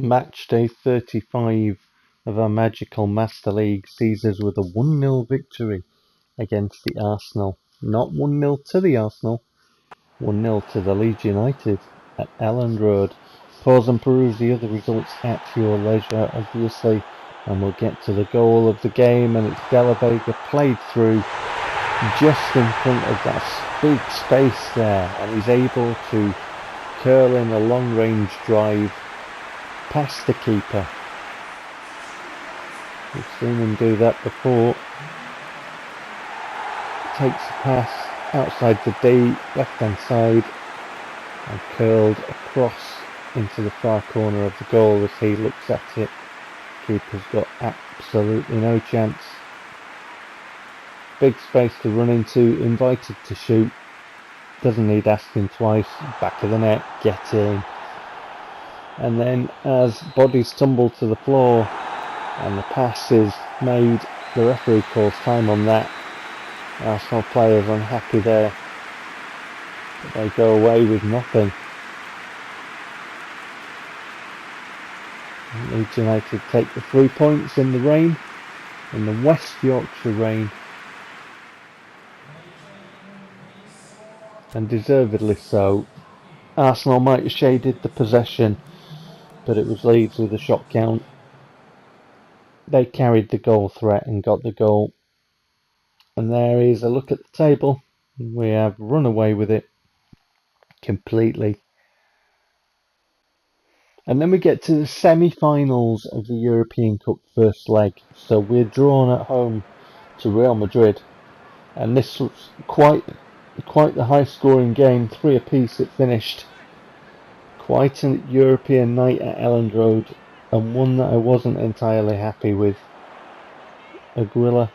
Match day 35 of our magical Master League sees us with a 1-0 victory against the Arsenal. Not 1-0 to the Arsenal, 1-0 to the Leeds United at Elland Road. Pause and peruse the other results at your leisure, obviously, and we'll get to the goal of the game, and it's De La Vega played through just in front of that big space there, and he's able to curl in a long-range drive past the keeper. We've seen him do that before. Takes a pass outside the D, left-hand side, and curled across into the far corner of the goal as he looks at it. Keeper's got absolutely no chance. Big space to run into, invited to shoot. Doesn't need asking twice. Back of the net, get in. And then as bodies tumble to the floor and the pass is made, the referee calls time on that. Arsenal players unhappy there, but they go away with nothing. Leeds United take the 3 points in the rain, in the West Yorkshire rain, and deservedly so. Arsenal might have shaded the possession, but it was Leeds with a shot count. They carried the goal threat and got the goal. And there is a look at the table. We have run away with it completely. And then we get to the semi-finals of the European Cup first leg. So we're drawn at home to Real Madrid. And this was quite the high-scoring game. 3 apiece it finished. Quite a European night at Elland Road, and one that I wasn't entirely happy with. Aguila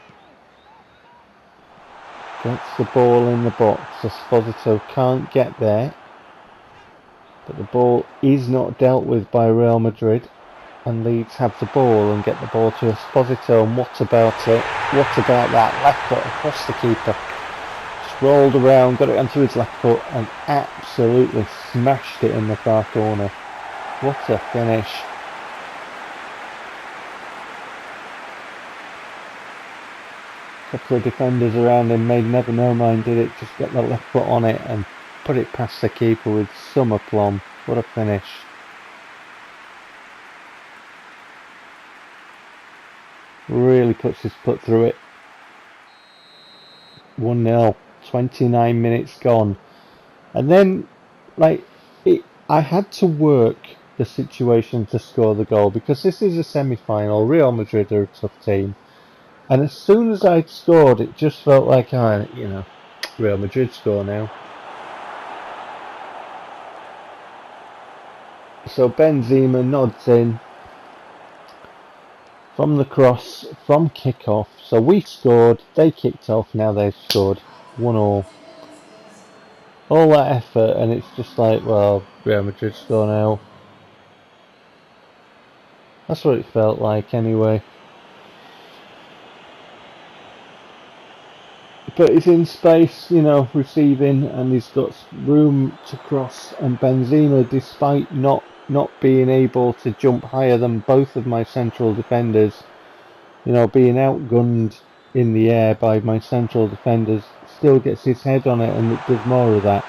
gets the ball in the box. Esposito can't get there, but the ball is not dealt with by Real Madrid, and Leeds have the ball and get the ball to Esposito. And what about it? What about that left foot across the keeper? Just rolled around, got it onto his left foot, and absolutely smashed it in the far corner. What a finish. A couple of defenders around him made never no mind did it, just get the left foot on it and put it past the keeper with some aplomb. What a finish. Really puts his foot through it. 1-0, 29 minutes gone. And then, I had to work the situation to score the goal, because this is a semi-final. Real Madrid are a tough team. And as soon as I'd scored, it just felt like, Real Madrid score now. So Benzema nods in from the cross, from kick-off. So we scored, they kicked off, now they've scored. 1-1. All that effort, and it's just like, well, Real Madrid score now. That's what it felt like anyway. But he's in space, receiving, and he's got room to cross. And Benzema, despite not being able to jump higher than both of my central defenders, being outgunned in the air by my central defenders, still gets his head on it, and it does more of that.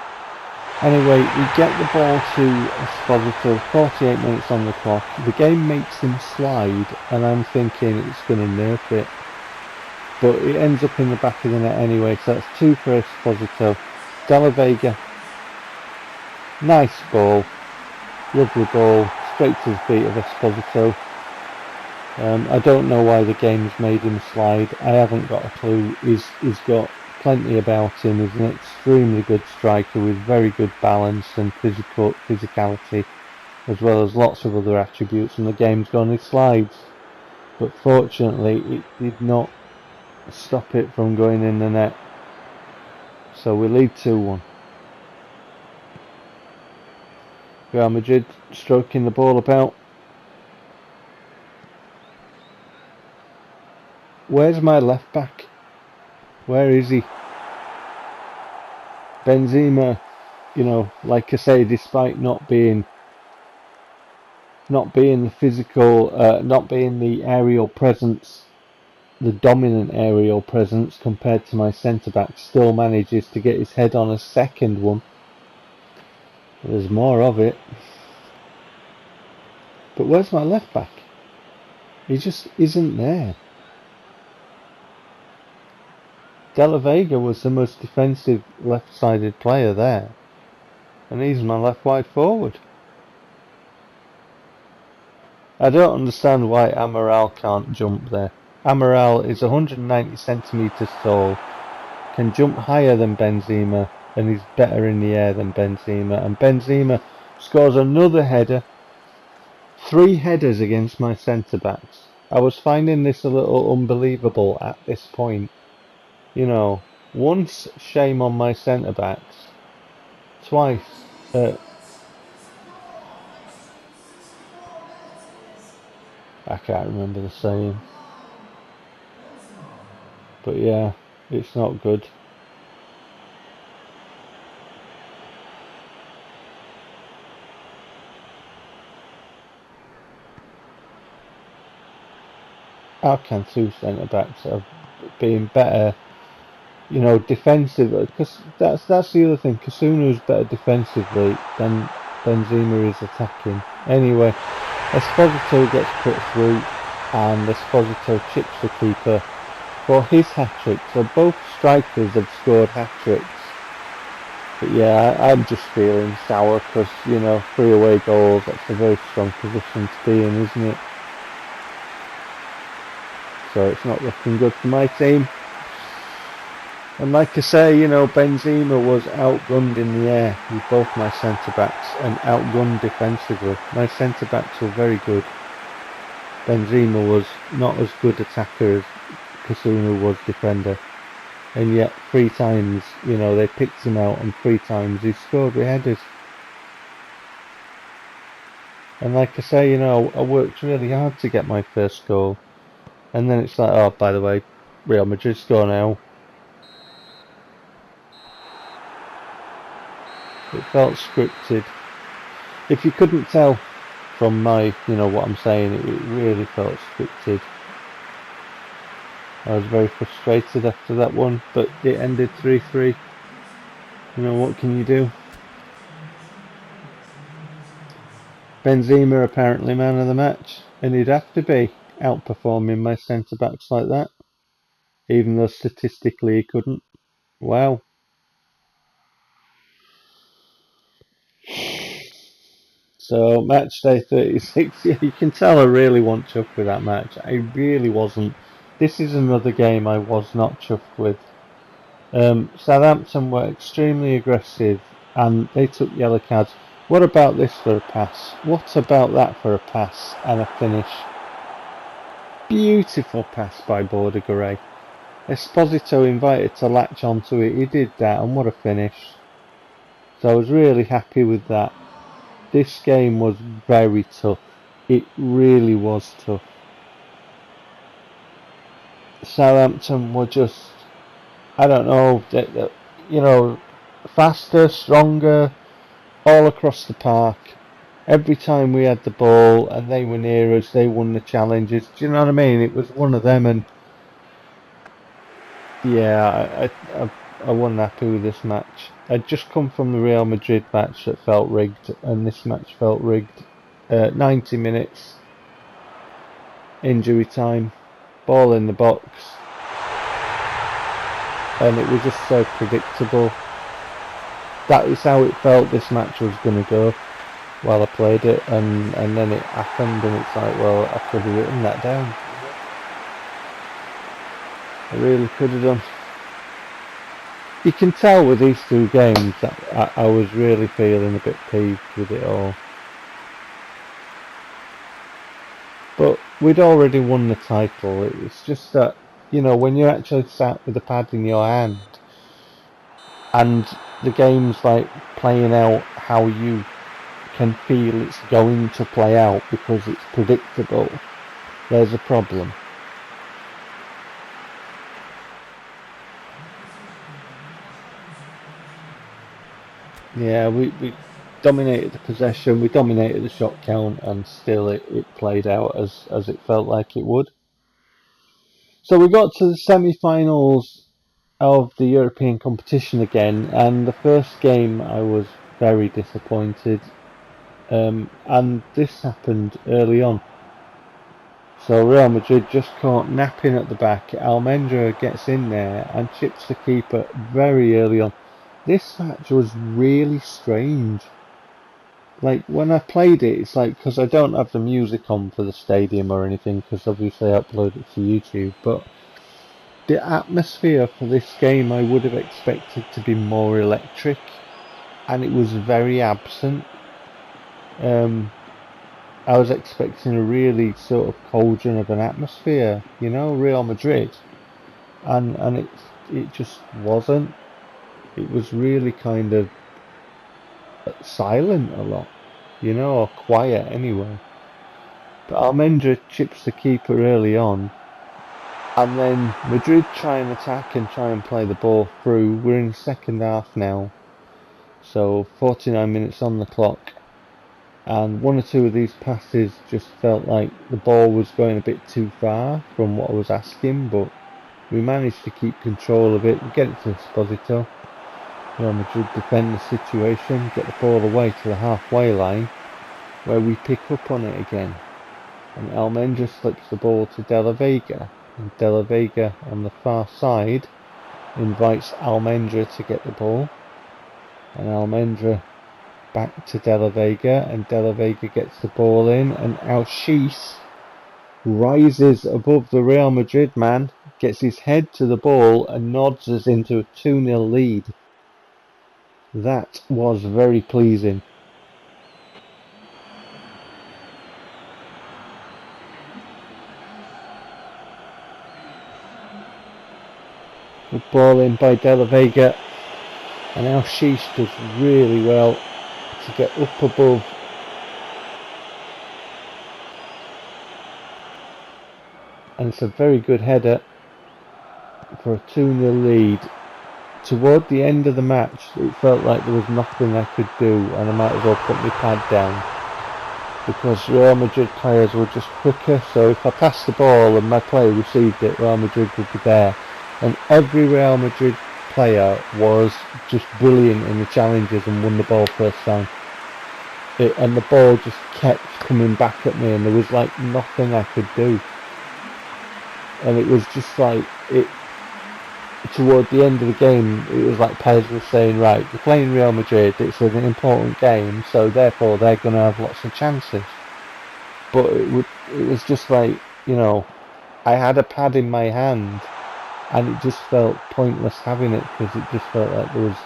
Anyway, we get the ball to Esposito, 48 minutes on the clock. The game makes him slide, and I'm thinking it's going to nerf it. But it ends up in the back of the net anyway, so that's 2 for Esposito. De La Vega, nice ball, lovely ball, straight to the feet of Esposito. I don't know why the game's made him slide, I haven't got a clue. He's got plenty about him. He's an extremely good striker with very good balance and physicality, as well as lots of other attributes, and the game's gone, he slides. But fortunately, it did not stop it from going in the net. So we lead 2-1. Real Madrid stroking the ball about. Where's my left back? Where is he? Benzema, like I say, despite not being not being the physical, not being the aerial presence, the dominant aerial presence compared to my centre-back, still manages to get his head on a second one. There's more of it. But where's my left-back? He just isn't there. De La Vega was the most defensive left-sided player there. And he's my left wide forward. I don't understand why Amaral can't jump there. Amaral is 190 centimetres tall, can jump higher than Benzema, and he's better in the air than Benzema. And Benzema scores another header. 3 headers against my centre-backs. I was finding this a little unbelievable at this point. You know, once shame on my centre-backs, twice I can't remember the saying. But yeah, it's not good. How can 2 centre-backs have been better, you know, defensive? Because that's the other thing. Kasunu's better defensively than Benzema is attacking. Anyway, Esposito gets put through, and Esposito chips the keeper for his hat-trick. So both strikers have scored hat-tricks. But yeah, I'm just feeling sour because, you know, 3 away goals, that's a very strong position to be in, isn't it? So it's not looking good for my team. And like I say, you know, Benzema was outgunned in the air with both my centre-backs and outgunned defensively. My centre-backs were very good. Benzema was not as good attacker as Kasunu was defender. And yet 3 times, you know, they picked him out and 3 times he scored with headers. And like I say, you know, I worked really hard to get my first goal. And then it's like, oh, by the way, Real Madrid score now. It felt scripted. If you couldn't tell from my, you know, what I'm saying, it really felt scripted. I was very frustrated after that one, but it ended 3-3. You know, what can you do? Benzema apparently man of the match, and he'd have to be, outperforming my centre-backs like that, even though statistically he couldn't. Wow. So, match day 36, yeah, you can tell I really wasn't chuffed with that match. I really wasn't. This is another game I was not chuffed with. Southampton were extremely aggressive and they took yellow cards. What about this for a pass? What about that for a pass and a finish? Beautiful pass by Bordegaray. Esposito invited to latch onto it. He did that, and what a finish. So I was really happy with that. This game was very tough. It really was tough. Southampton were just, I don't know, you know, faster, stronger, all across the park. Every time we had the ball and they were near us, they won the challenges. Do you know what I mean? It was one of them, and yeah, I wasn't happy with this match. I'd just come from the Real Madrid match that felt rigged, and this match felt rigged. 90 minutes, injury time, ball in the box, and it was just so predictable. That is how it felt this match was going to go while I played it, and then it happened, and it's like, well, I could have written that down. I really could have done. You can tell with these 2 games that I was really feeling a bit peeved with it all. But we'd already won the title. It's just that, you know, when you're actually sat with the pad in your hand and the game's like playing out how you can feel it's going to play out because it's predictable, there's a problem. Yeah, we dominated the possession, we dominated the shot count, and still it played out as it felt like it would. So we got to the semi-finals of the European competition again, and the first game I was very disappointed, and this happened early on. So Real Madrid just caught napping at the back. Almendra gets in there and chips the keeper very early on. This match was really strange. Like, when I played it, it's like, because I don't have the music on for the stadium or anything, because obviously I upload it to YouTube, but the atmosphere for this game I would have expected to be more electric, and it was very absent. I was expecting a really sort of cauldron of an atmosphere, you know, Real Madrid, and it just wasn't. It was really kind of silent a lot, you know, or quiet anyway. But Almendra chips the keeper early on, and then Madrid try and attack and try and play the ball through. We're in the second half now, so 49 minutes on the clock. And one or two of these passes just felt like the ball was going a bit too far from what I was asking, but we managed to keep control of it. We get it to Esposito. Real Madrid defend the situation, get the ball away to the halfway line, where we pick up on it again. And Almendra slips the ball to De La Vega, and De La Vega on the far side invites Almendra to get the ball, and Almendra back to De La Vega, and De La Vega gets the ball in, and Alshis rises above the Real Madrid man, gets his head to the ball and nods us into a 2-0 lead. That was very pleasing. The ball in by De La Vega, and Alshis does really well to get up above. And it's a very good header for a 2-0 lead. Toward the end of the match, it felt like there was nothing I could do, and I might as well put my pad down, because Real Madrid players were just quicker. So if I passed the ball and my player received it, Real Madrid would be there. And every Real Madrid player was just brilliant in the challenges and won the ball first time. And the ball just kept coming back at me, and there was like nothing I could do. And it was just like, toward the end of the game, it was like Pez was saying, right, you're playing Real Madrid, it's an important game, so therefore they're going to have lots of chances. But it was just like, you know, I had a pad in my hand, and it just felt pointless having it, because it just felt like there was,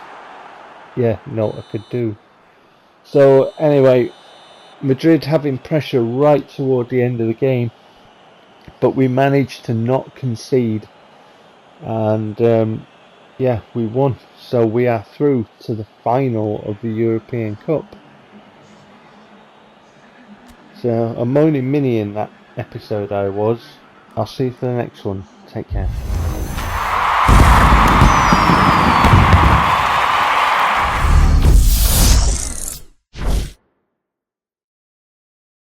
no I could do. So anyway, Madrid having pressure right toward the end of the game, but we managed to not concede, and we won. So we are through to the final of the European Cup. So a moaning mini in that episode I was. I'll see you for the next one. Take care.